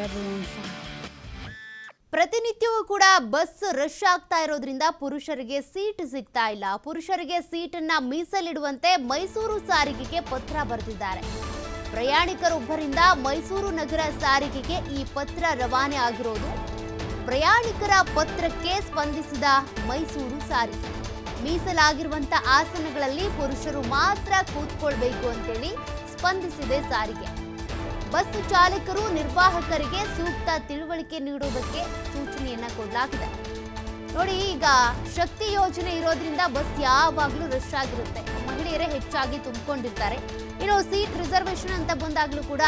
everyone fine. ಪ್ರತಿನಿತ್ಯವೂ ಕೂಡ bus rush ಆಗ್ತಾ ಇರೋದ್ರಿಂದ ಪುರುಷರಿಗೆ ಸೀಟ್ ಸಿಗ್ತಾ ಇಲ್ಲ. ಪುರುಷರಿಗೆ ಸೀಟನ್ನ ಮೀಸಲಿಡುವಂತೆ ಮೈಸೂರು ಸಾರಿಗೆಗೆ ಪತ್ರ ಬರೆದಿದ್ದಾರೆ. ಪ್ರಯಾಣಿಕರೊಬ್ಬರಿಂದ ಮೈಸೂರು ನಗರ ಸಾರಿಗೆಗೆ ಈ ಪತ್ರ ರವಾನೆ ಆಗಿರೋದು. ಪ್ರಯಾಣಿಕರ ಪತ್ರಕ್ಕೆ ಸ್ಪಂದಿಸಿದ ಮೈಸೂರು ಸಾರಿಗೆ ಮೀಸಲಾಗಿರುವಂತ ಆಸನಗಳಲ್ಲಿ ಪುರುಷರು ಮಾತ್ರ ಕೂತ್ಕೊಳ್ಬೇಕು ಅಂತೇಳಿ ಸ್ಪಂದಿಸಿದೆ ಸಾರಿಗೆ. ಬಸ್ ಚಾಲಕರು ನಿರ್ವಾಹಕರಿಗೆ ಸೂಕ್ತ ತಿಳುವಳಿಕೆ ನೀಡುವುದಕ್ಕೆ ಸೂಚನೆಯನ್ನ ಕೊಡಲಾಗಿದೆ. ನೋಡಿ, ಈಗ ಶಕ್ತಿ ಯೋಜನೆ ಇರೋದ್ರಿಂದ ಬಸ್ ಯಾವಾಗಲೂ ರಶ್ ಆಗಿರುತ್ತೆ. ಮಹಿಳೆಯರೇ ಹೆಚ್ಚಾಗಿ ತುಂಬಿಕೊಂಡಿರ್ತಾರೆ. ಇನ್ನು ಸೀಟ್ ರಿಸರ್ವೇಶನ್ ಅಂತ ಬಂದಾಗಲೂ ಕೂಡ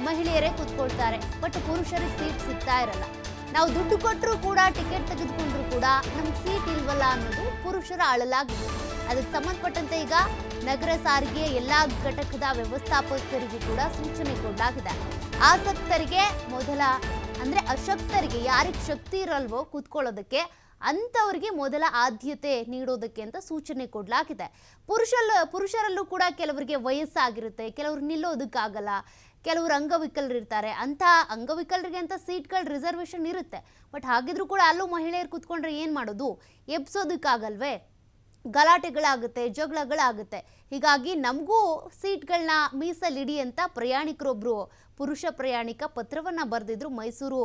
ಮಹಿಳೆಯರೇ ಕೂತ್ಕೊಳ್ತಾರೆ. ಬಟ್ ಪುರುಷರಿಗೆ ಸೀಟ್ ಸಿಗ್ತಾ ಇರಲ್ಲ. ನಾವು ದುಡ್ಡು ಕೊಟ್ಟರು ಕೂಡ ಟಿಕೆಟ್ ತೆಗೆದುಕೊಂಡ್ರು ಕೂಡ ನಮ್ಗೆ ಸೀಟ್ ಇಲ್ವಲ್ಲ ಅನ್ನೋದು ಪುರುಷರ ಅಳಲಾಗಿದೆ. ಅದಕ್ಕೆ ಸಂಬಂಧಪಟ್ಟಂತೆ ಈಗ ನಗರ ಸಾರಿಗೆಯ ಎಲ್ಲಾ ಘಟಕದ ವ್ಯವಸ್ಥಾಪಕರಿಗೂ ಕೂಡ ಸೂಚನೆ ಕೊಡಲಾಗಿದೆ. ಆಸಕ್ತರಿಗೆ ಅಂದ್ರೆ ಅಶಕ್ತರಿಗೆ ಯಾರಿಗೆ ಶಕ್ತಿ ಇರಲ್ವೋ ಕೂತ್ಕೊಳ್ಳೋದಕ್ಕೆ ಅಂಥವ್ರಿಗೆ ಮೊದಲ ಆದ್ಯತೆ ನೀಡೋದಕ್ಕೆ ಅಂತ ಸೂಚನೆ ಕೊಡಲಾಗಿದೆ. ಪುರುಷರಲ್ಲೂ ಕೂಡ ಕೆಲವರಿಗೆ ವಯಸ್ಸಾಗಿರುತ್ತೆ, ಕೆಲವರು ನಿಲ್ಲೋದಕ್ಕಾಗಲ್ಲ, ಕೆಲವರು ಅಂಗವಿಕಲರಿರ್ತಾರೆ. ಅಂಥ ಅಂಗವಿಕಲರಿಗೆ ಅಂತ ಸೀಟ್ಗಳ ರಿಸರ್ವೇಶನ್ ಇರುತ್ತೆ. ಬಟ್ ಹಾಗಿದ್ರೂ ಕೂಡ ಅಲ್ಲೂ ಮಹಿಳೆಯರು ಕೂತ್ಕೊಂಡ್ರೆ ಏನು ಮಾಡೋದು? ಎಬ್ಸೋದಕ್ಕಾಗಲ್ವೇ? ಗಲಾಟೆಗಳಾಗುತ್ತೆ, ಜಗಳಗಳಾಗುತ್ತೆ. ಹೀಗಾಗಿ ನಮಗೂ ಸೀಟ್ಗಳನ್ನ ಮೀಸಲಿಡಿ ಅಂತ ಪ್ರಯಾಣಿಕರೊಬ್ಬರು ಪುರುಷ ಪ್ರಯಾಣಿಕ ಪತ್ರವನ್ನ ಬರೆದಿದ್ರು ಮೈಸೂರು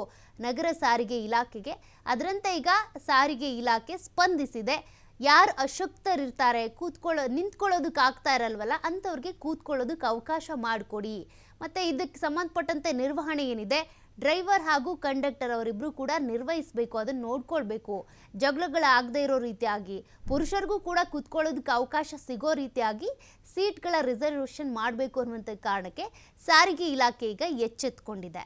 ನಗರ ಸಾರಿಗೆ ಇಲಾಖೆಗೆ. ಅದರಂತೆ ಈಗ ಸಾರಿಗೆ ಇಲಾಖೆ ಸ್ಪಂದಿಸಿದೆ. ಯಾರು ಅಶಕ್ತರಿರ್ತಾರೆ, ನಿಂತ್ಕೊಳ್ಳೋದಕ್ಕೆ ಆಗ್ತಾ ಇರಲ್ವಲ್ಲ ಅಂಥವ್ರಿಗೆ ಕೂತ್ಕೊಳ್ಳೋದಕ್ಕೆ ಅವಕಾಶ ಮಾಡಿಕೊಡಿ. ಮತ್ತು ಇದಕ್ಕೆ ಸಂಬಂಧಪಟ್ಟಂತೆ ನಿರ್ವಹಣೆ ಏನಿದೆ, ಡ್ರೈವರ್ ಹಾಗೂ ಕಂಡಕ್ಟರ್ ಅವರಿಬ್ಬರು ಕೂಡ ನಿರ್ವಹಿಸಬೇಕು, ಅದನ್ನು ನೋಡ್ಕೊಳ್ಬೇಕು. ಜಗಳಗಳಾಗದೇ ಇರೋ ರೀತಿಯಾಗಿ ಪುರುಷರಿಗೂ ಕೂಡ ಕೂತ್ಕೊಳ್ಳೋದಕ್ಕೆ ಅವಕಾಶ ಸಿಗೋ ರೀತಿಯಾಗಿ ಸೀಟ್ಗಳ ರಿಸರ್ವೇಷನ್ ಮಾಡಬೇಕು ಅನ್ನುವಂಥ ಕಾರಣಕ್ಕೆ ಸಾರಿಗೆ ಇಲಾಖೆ ಈಗ ಎಚ್ಚೆತ್ತುಕೊಂಡಿದೆ.